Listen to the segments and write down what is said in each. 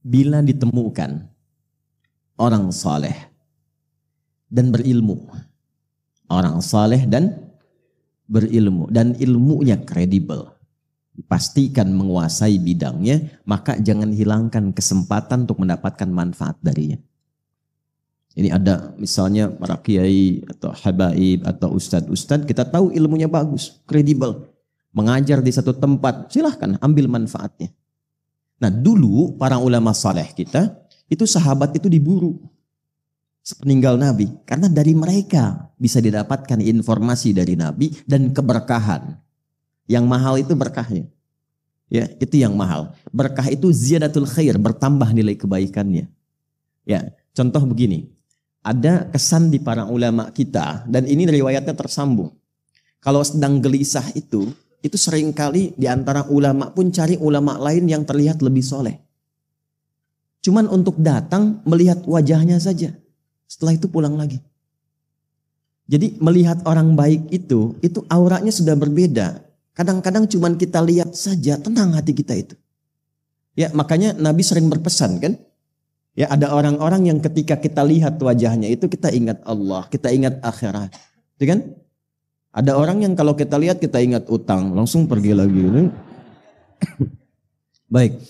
bila ditemukan orang saleh dan berilmu, orang saleh dan berilmu, dan ilmunya kredibel, dipastikan menguasai bidangnya, maka jangan hilangkan kesempatan untuk mendapatkan manfaat darinya. Ini ada misalnya para kiai atau habaib atau ustadz-ustadz, kita tahu ilmunya bagus, kredibel, mengajar di satu tempat, silahkan ambil manfaatnya. Nah dulu para ulama saleh kita, itu sahabat itu diburu sepeninggal Nabi, karena dari mereka bisa didapatkan informasi dari Nabi dan keberkahan. Yang mahal itu berkahnya. Ya, itu yang mahal. Berkah itu ziyadatul khair, bertambah nilai kebaikannya. Ya, contoh begini. Ada kesan di para ulama kita, dan ini riwayatnya tersambung. Kalau sedang gelisah itu seringkali di antara ulama pun cari ulama lain yang terlihat lebih soleh. Cuman untuk datang melihat wajahnya saja. Setelah itu pulang lagi. Jadi melihat orang baik itu auranya sudah berbeda. Kadang-kadang cuman kita lihat saja, tenang hati kita itu. Ya, makanya Nabi sering berpesan kan? Ya, ada orang-orang yang ketika kita lihat wajahnya itu kita ingat Allah, kita ingat akhirat. Itu kan? Ada orang yang kalau kita lihat kita ingat utang, langsung pergi lagi. Baik.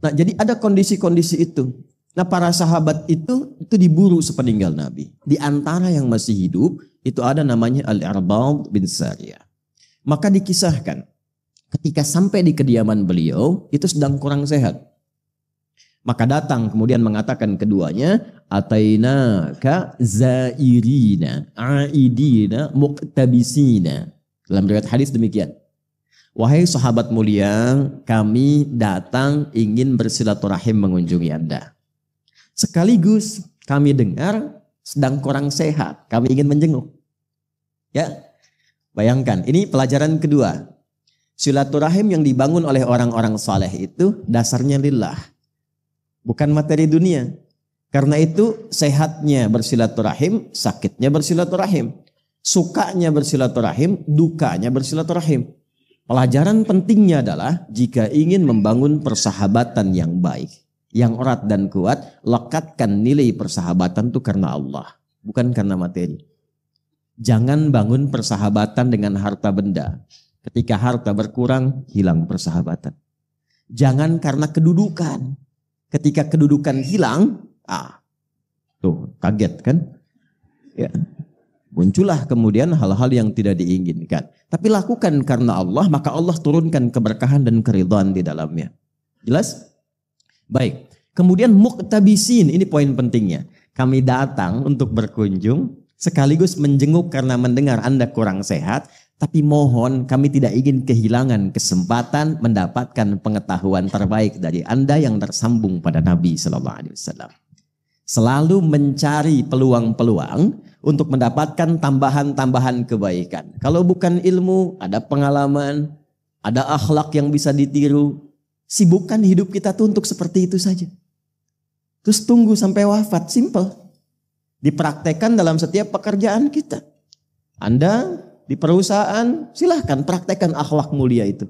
Nah, jadi ada kondisi-kondisi itu. Nah, para sahabat itu diburu sepeninggal Nabi. Di antara yang masih hidup itu ada namanya Al-Irbad bin Sariyah. Maka dikisahkan ketika sampai di kediaman beliau itu sedang kurang sehat. Maka datang kemudian mengatakan keduanya, atainaka zairina aidina muqtabisina. Dalam riwayat hadis demikian. Wahai sahabat mulia, kami datang ingin bersilaturahim mengunjungi Anda. Sekaligus kami dengar sedang kurang sehat, kami ingin menjenguk. Ya, bayangkan, ini pelajaran kedua. Silaturahim yang dibangun oleh orang-orang saleh itu dasarnya lillah, bukan materi dunia. Karena itu sehatnya bersilaturahim, sakitnya bersilaturahim, sukanya bersilaturahim, dukanya bersilaturahim. Pelajaran pentingnya adalah jika ingin membangun persahabatan yang baik, yang erat dan kuat, lekatkan nilai persahabatan itu karena Allah, bukan karena materi. Jangan bangun persahabatan dengan harta benda. Ketika harta berkurang, hilang persahabatan. Jangan karena kedudukan. Ketika kedudukan hilang, tuh kaget kan? Ya. Muncullah kemudian hal-hal yang tidak diinginkan. Tapi lakukan karena Allah, maka Allah turunkan keberkahan dan keridhaan di dalamnya. Jelas? Baik. Kemudian muqtabisin, ini poin pentingnya. Kami datang untuk berkunjung, sekaligus menjenguk karena mendengar Anda kurang sehat, tapi mohon kami tidak ingin kehilangan kesempatan mendapatkan pengetahuan terbaik dari Anda yang tersambung pada Nabi SAW. Selalu mencari peluang-peluang untuk mendapatkan tambahan-tambahan kebaikan. Kalau bukan ilmu, ada pengalaman, ada akhlak yang bisa ditiru. Sibukkan hidup kita tuh untuk seperti itu saja. Terus tunggu sampai wafat, simple. Dipraktekkan dalam setiap pekerjaan kita. Anda di perusahaan, silahkan praktekkan akhlak mulia itu.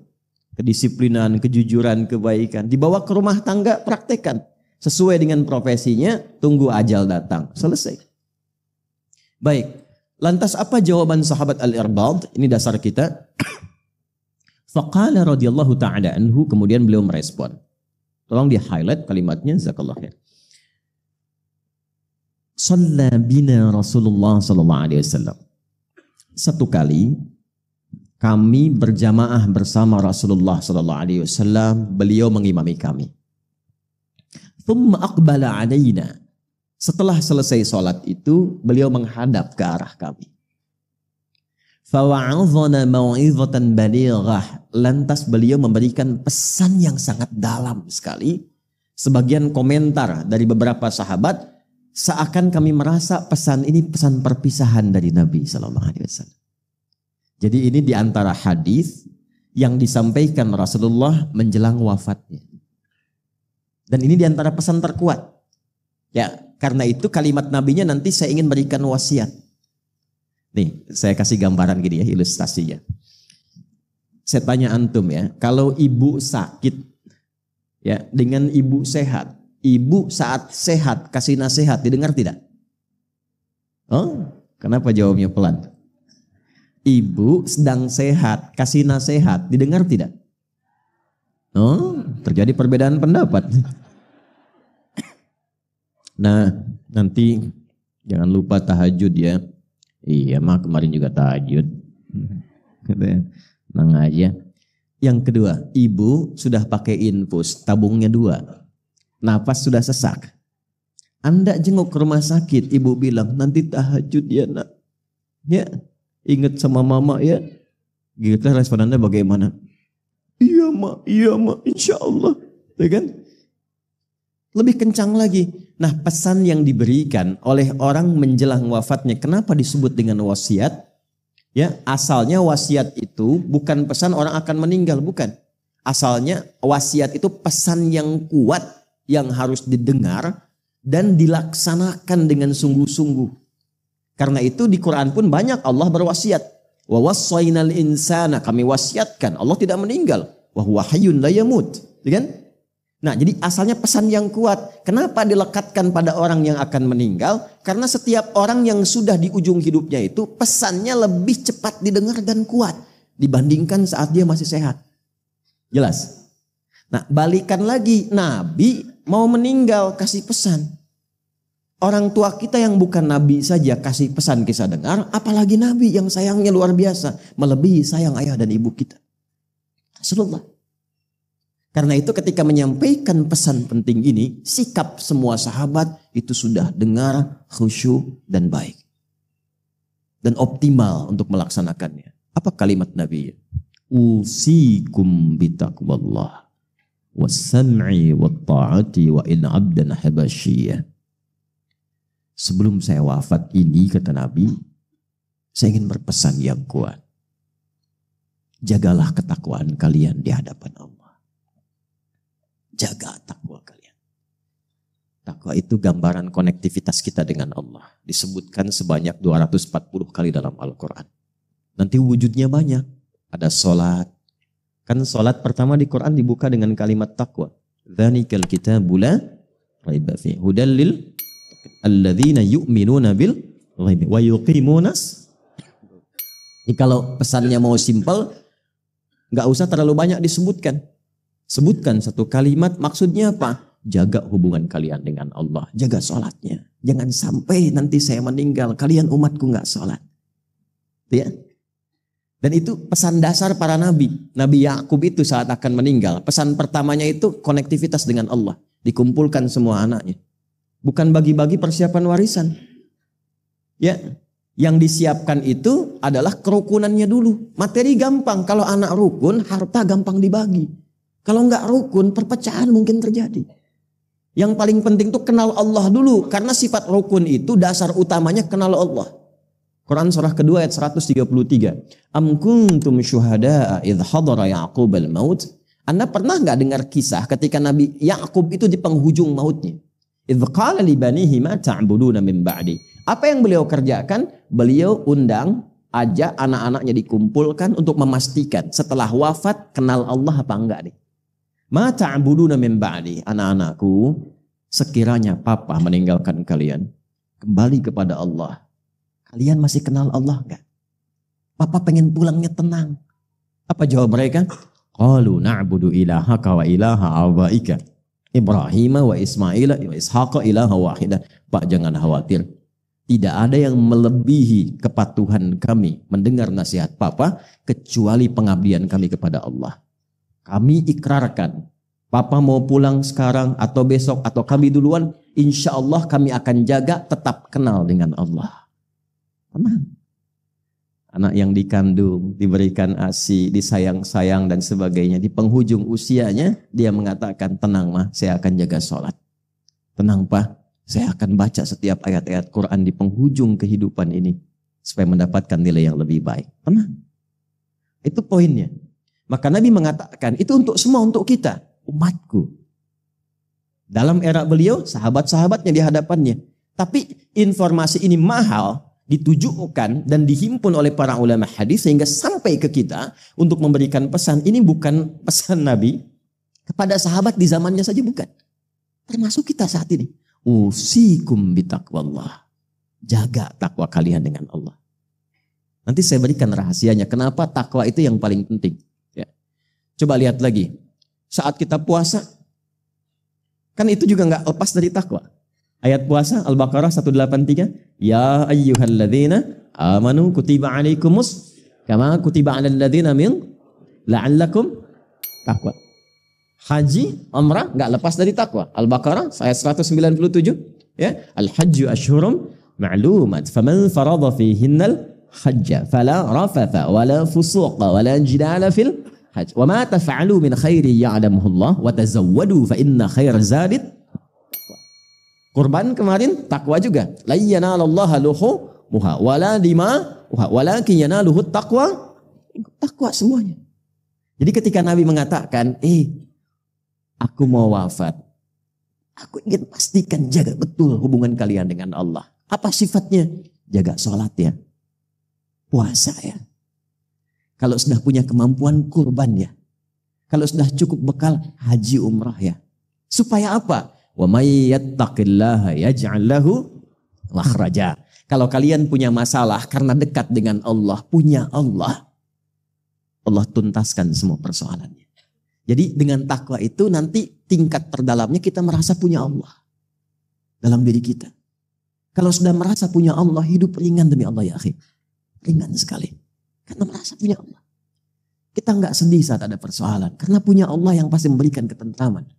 Kedisiplinan, kejujuran, kebaikan. Dibawa ke rumah tangga, praktekkan. Sesuai dengan profesinya, tunggu ajal datang. Selesai. Baik, lantas apa jawaban sahabat Al-Irbad? Ini dasar kita. Faqala radhiyallahu ta'ala anhu, kemudian beliau merespon. Tolong di highlight kalimatnya, jazakallahu khair. Shalla bina Rasulullah sallallahu alaihi wasallam. Satu kali kami berjamaah bersama Rasulullah sallallahu alaihi wasallam, beliau mengimami kami. Thumma aqbala alaina. Setelah selesai sholat itu, beliau menghadap ke arah kami. Fawa'adhana mau'izatan balighah. Lantas beliau memberikan pesan yang sangat dalam sekali. Sebagian komentar dari beberapa sahabat, seakan kami merasa pesan ini pesan perpisahan dari Nabi SAW. Jadi ini diantara hadis yang disampaikan Rasulullah menjelang wafatnya. Dan ini diantara pesan terkuat. Ya, karena itu kalimat nabinya nanti saya ingin berikan wasiat. Nih, saya kasih gambaran gini ya, ilustrasinya. Saya tanya antum ya, kalau ibu sakit ya dengan ibu sehat, Ibu saat sehat kasih nasihat didengar tidak? Oh, kenapa jawabnya pelan? Ibu sedang sehat kasih nasihat didengar tidak? Oh, terjadi perbedaan pendapat. Nah, nanti jangan lupa tahajud ya. Iya, mah kemarin juga tahajud. Tenang aja. Yang kedua, ibu sudah pakai infus, tabungnya 2. Napas sudah sesak. Anda jenguk ke rumah sakit, ibu bilang, nanti tahajud ya nak. Ya, ingat sama mama ya. Gitu respon Anda bagaimana? Iya mak, insya Allah. Ya kan? Lebih kencang lagi. Nah, pesan yang diberikan oleh orang menjelang wafatnya, kenapa disebut dengan wasiat? Ya, asalnya wasiat itu bukan pesan orang akan meninggal, bukan. Asalnya wasiat itu pesan yang kuat yang harus didengar dan dilaksanakan dengan sungguh-sungguh. Karena itu di Quran pun banyak Allah berwasiat. Wa wassaynal insana, kami wasiatkan. Allah tidak meninggal. Wa huwa hayyun la yamut. Kan? Nah, jadi asalnya pesan yang kuat. Kenapa dilekatkan pada orang yang akan meninggal? Karena setiap orang yang sudah di ujung hidupnya itu pesannya lebih cepat didengar dan kuat dibandingkan saat dia masih sehat. Jelas? Nah, balikan lagi, Nabi mau meninggal kasih pesan. Orang tua kita yang bukan Nabi saja kasih pesan kisah dengar, apalagi Nabi yang sayangnya luar biasa, melebihi sayang ayah dan ibu kita. Rasulullah. Karena itu ketika menyampaikan pesan penting ini, sikap semua sahabat itu sudah dengar, khusyuk dan baik. Dan optimal untuk melaksanakannya. Apa kalimat Nabi? Usikum bitaqwallah was-sam'i wat-ta'ati wa in 'abdan habasyiyah. Sebelum saya wafat ini, kata Nabi, saya ingin berpesan yang kuat. Jagalah ketakwaan kalian di hadapan Allah. Jaga takwa kalian. Takwa itu gambaran konektivitas kita dengan Allah. Disebutkan sebanyak 240 kali dalam Al-Quran. Nanti wujudnya banyak. Ada sholat. Kan sholat pertama di Quran dibuka dengan kalimat takwa. Dzanikal kitabu la raiba fihi hudal lil alladzina yu'minuna bil ghaibi wa yuqimunas. Jadi kalau pesannya mau simpel, nggak usah terlalu banyak disebutkan. Sebutkan satu kalimat, maksudnya apa? Jaga hubungan kalian dengan Allah. Jaga sholatnya. Jangan sampai nanti saya meninggal, kalian umatku nggak sholat. Ya. Dan itu pesan dasar para nabi. Nabi Yakub itu saat akan meninggal, pesan pertamanya itu konektivitas dengan Allah. Dikumpulkan semua anaknya. Bukan bagi-bagi persiapan warisan. Ya. Yang disiapkan itu adalah kerukunannya dulu. Materi gampang, kalau anak rukun, harta gampang dibagi. Kalau enggak rukun, perpecahan mungkin terjadi. Yang paling penting itu kenal Allah dulu. Karena sifat rukun itu dasar utamanya kenal Allah. Quran surah kedua ayat 133. Am kuntum syuhada'a idh hadara Ya'qub al-maut. Anda pernah enggak dengar kisah ketika Nabi Ya'qub itu di penghujung mautnya? Idh qala li banihi ma ta'buduna min ba'di. Apa yang beliau kerjakan? Beliau undang, ajak anak-anaknya dikumpulkan untuk memastikan setelah wafat kenal Allah apa enggak nih. Ma ta'buduna min ba'di, anak-anakku, sekiranya papa meninggalkan kalian, kembali kepada Allah. Kalian masih kenal Allah enggak? Papa pengen pulangnya tenang. Apa jawab mereka? Qalu na'budu ilahaka wa ilaha abaika Ibrahim wa Ismail wa Ishaq ilaha wahidah. Pak, jangan khawatir. Tidak ada yang melebihi kepatuhan kami mendengar nasihat papa kecuali pengabdian kami kepada Allah. Kami ikrarkan, papa mau pulang sekarang atau besok atau kami duluan, insya Allah kami akan jaga tetap kenal dengan Allah. Tenang. Anak yang dikandung, diberikan ASI, disayang-sayang dan sebagainya. Di penghujung usianya dia mengatakan, tenang mah, saya akan jaga sholat. Tenang pak, saya akan baca setiap ayat-ayat Quran di penghujung kehidupan ini. Supaya mendapatkan nilai yang lebih baik. Tenang. Itu poinnya. Maka Nabi mengatakan itu untuk semua, untuk kita, umatku. Dalam era beliau, sahabat-sahabatnya di hadapannya. Tapi informasi ini mahal, ditujukan dan dihimpun oleh para ulama hadis sehingga sampai ke kita untuk memberikan pesan. Ini bukan pesan Nabi kepada sahabat di zamannya saja, bukan. Termasuk kita saat ini. Usikum bitaqwallah. Jaga takwa kalian dengan Allah. Nanti saya berikan rahasianya. Kenapa takwa itu yang paling penting. Ya. Coba lihat lagi. Saat kita puasa. Kan itu juga nggak lepas dari takwa. Ayat puasa Al-Baqarah 183. Ya ayyuhalladzina amanu kutiba alaikumus. Kama kutiba alal ladzina min la'allakum takwa. Haji, umrah nggak lepas dari takwa. Al-Baqarah ayat 197, ya. Al-hajju asyhurum ma'lumat, faman farada fihinnal hajja fala rafatha wala fusuqa wala jidala fil hajj. Wa ma taf'alu min khairi ya'lamuhu Allah wa tazawwadu fa inna khairaz zadit taqwa. Kurban kemarin takwa juga. La yanalallaha luhumuha wala dima'uha walakin yanaluhu taqwa. Takwa semuanya. Jadi ketika Nabi mengatakan, aku mau wafat. Aku ingin pastikan jaga betul hubungan kalian dengan Allah. Apa sifatnya? Jaga sholat ya. Puasa ya. Kalau sudah punya kemampuan, kurban ya. Kalau sudah cukup bekal, haji umrah ya. Supaya apa? Wa may yattaqillaha yaj'al lahu makhraja. Kalau kalian punya masalah karena dekat dengan Allah, punya Allah, Allah tuntaskan semua persoalannya. Jadi dengan takwa itu nanti tingkat terdalamnya kita merasa punya Allah dalam diri kita. Kalau sudah merasa punya Allah, hidup ringan demi Allah ya akhi. Ringan sekali. Karena merasa punya Allah. Kita nggak sedih saat ada persoalan. Karena punya Allah yang pasti memberikan ketentraman.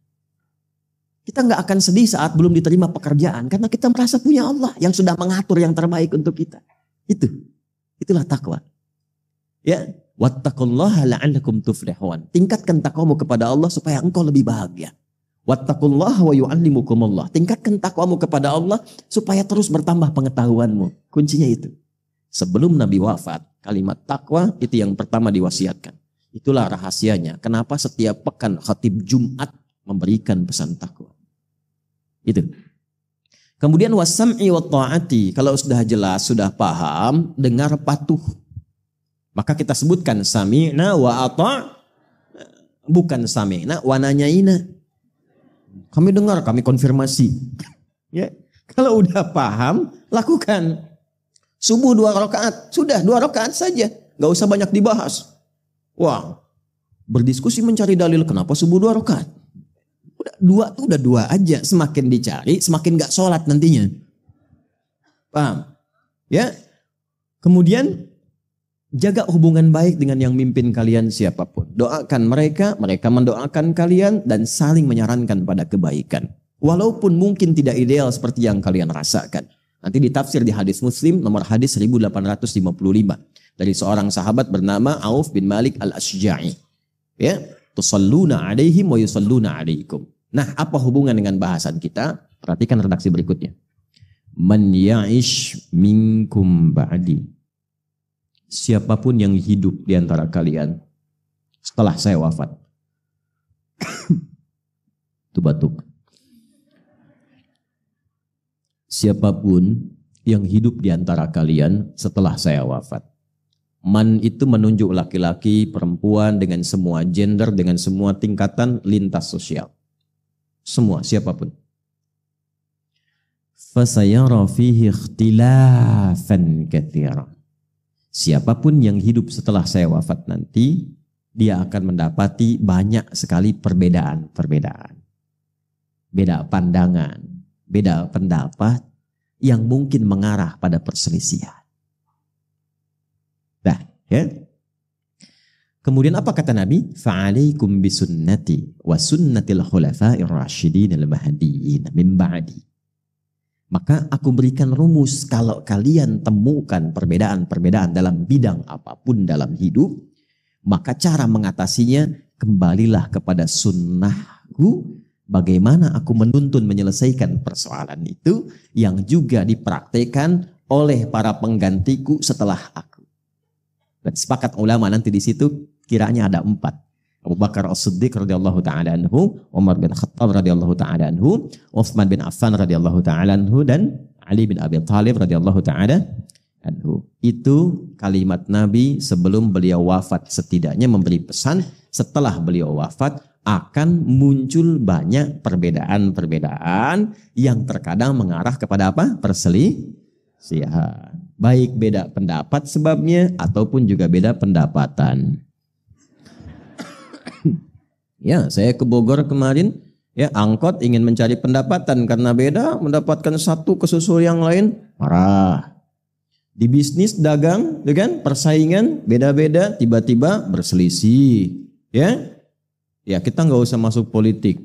Kita nggak akan sedih saat belum diterima pekerjaan. Karena kita merasa punya Allah yang sudah mengatur yang terbaik untuk kita. Itulah takwa. Ya. Wattaqullaha la'allakum tuflihun. Tingkatkan takwamu kepada Allah supaya engkau lebih bahagia. Wattaqullaha wa yu'allimukumullah. Tingkatkan takwamu kepada Allah supaya terus bertambah pengetahuanmu. Kuncinya itu. Sebelum Nabi wafat, kalimat takwa itu yang pertama diwasiatkan. Itulah rahasianya. Kenapa setiap pekan khatib Jumat memberikan pesan takwa. Itu. Kemudian wasam'i wa ta'ati. Kalau sudah jelas, sudah paham, dengar patuh. Maka kita sebutkan sami'na wa ata', bukan sami'na wa nanyaina. Kami dengar, kami konfirmasi. Ya, kalau udah paham, lakukan. Subuh 2 rakaat, sudah 2 rakaat saja, nggak usah banyak dibahas. Wah, berdiskusi mencari dalil kenapa subuh 2 rakaat. Udah 2 tuh udah 2 aja, semakin dicari, semakin nggak sholat nantinya. Paham? Ya. Kemudian jaga hubungan baik dengan yang mimpin kalian siapapun. Doakan mereka, mereka mendoakan kalian dan saling menyarankan pada kebaikan. Walaupun mungkin tidak ideal seperti yang kalian rasakan. Nanti ditafsir di hadis Muslim nomor hadis 1855 dari seorang sahabat bernama Auf bin Malik al-Asja'i. Ya, tusalluna alaihim wa yusalluna alaikum. Nah, apa hubungan dengan bahasan kita? Perhatikan redaksi berikutnya. Man ya'ish minkum ba'di. Siapapun yang hidup di antara kalian setelah saya wafat. Itu batuk. Siapapun yang hidup di antara kalian setelah saya wafat. Man itu menunjuk laki-laki, perempuan dengan semua gender, dengan semua tingkatan lintas sosial. Semua, siapapun. Fasayara fihi ikhtilafan katsiran. Siapapun yang hidup setelah saya wafat nanti, dia akan mendapati banyak sekali perbedaan-perbedaan. Beda pandangan, beda pendapat yang mungkin mengarah pada perselisihan. Nah, ya. Kemudian apa kata Nabi? Fa'alaikum bisunnati wa sunnatil khulafa'ir rasyidin al-mahdiyyin min ba'di. Maka aku berikan rumus kalau kalian temukan perbedaan-perbedaan dalam bidang apapun dalam hidup, maka cara mengatasinya kembalilah kepada sunnahku, bagaimana aku menuntun menyelesaikan persoalan itu yang juga dipraktekkan oleh para penggantiku setelah aku. Dan sepakat ulama nanti di situ kiranya ada 4. Abu Bakar As-Siddiq radhiyallahu taala anhu, Umar bin Khattab radhiyallahu taala anhu, Utsman bin Affan radhiyallahu taala anhu, dan Ali bin Abi Thalib radhiyallahu taala anhu. Itu kalimat Nabi sebelum beliau wafat, setidaknya memberi pesan setelah beliau wafat, akan muncul banyak perbedaan-perbedaan yang terkadang mengarah kepada apa? Perselisihan. Baik beda pendapat sebabnya ataupun juga beda pendapatan. Ya, saya ke Bogor kemarin, ya angkot ingin mencari pendapatan karena beda, mendapatkan satu kesusul yang lain, marah. Di bisnis dagang, kan persaingan beda-beda, tiba-tiba berselisih, ya. Ya kita nggak usah masuk politik.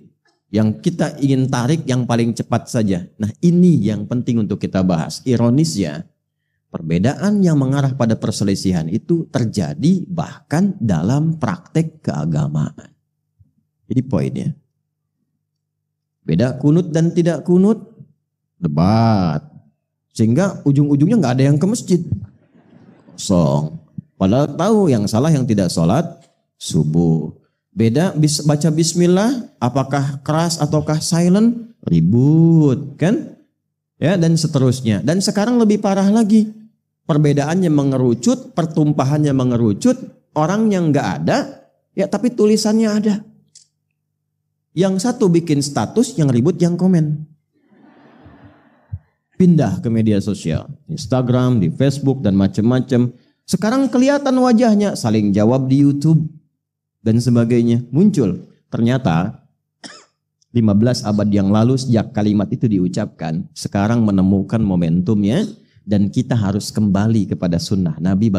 Yang kita ingin tarik yang paling cepat saja. Nah ini yang penting untuk kita bahas. Ironisnya, perbedaan yang mengarah pada perselisihan itu terjadi bahkan dalam praktek keagamaan. Jadi poinnya, beda kunut dan tidak kunut, debat. Sehingga ujung-ujungnya nggak ada yang ke masjid. Kosong. Padahal tahu yang salah yang tidak sholat subuh. Beda baca bismillah, apakah keras ataukah silent, ribut kan? Ya dan seterusnya. Dan sekarang lebih parah lagi. Perbedaannya mengerucut, pertumpahannya mengerucut, orang yang nggak ada, ya tapi tulisannya ada. Yang satu bikin status, yang ribut yang komen. Pindah ke media sosial, Instagram, di Facebook dan macam-macam. Sekarang kelihatan wajahnya, saling jawab di YouTube. Dan sebagainya muncul. Ternyata 15 abad yang lalu sejak kalimat itu diucapkan, sekarang menemukan momentumnya dan kita harus kembali kepada sunnah Nabi.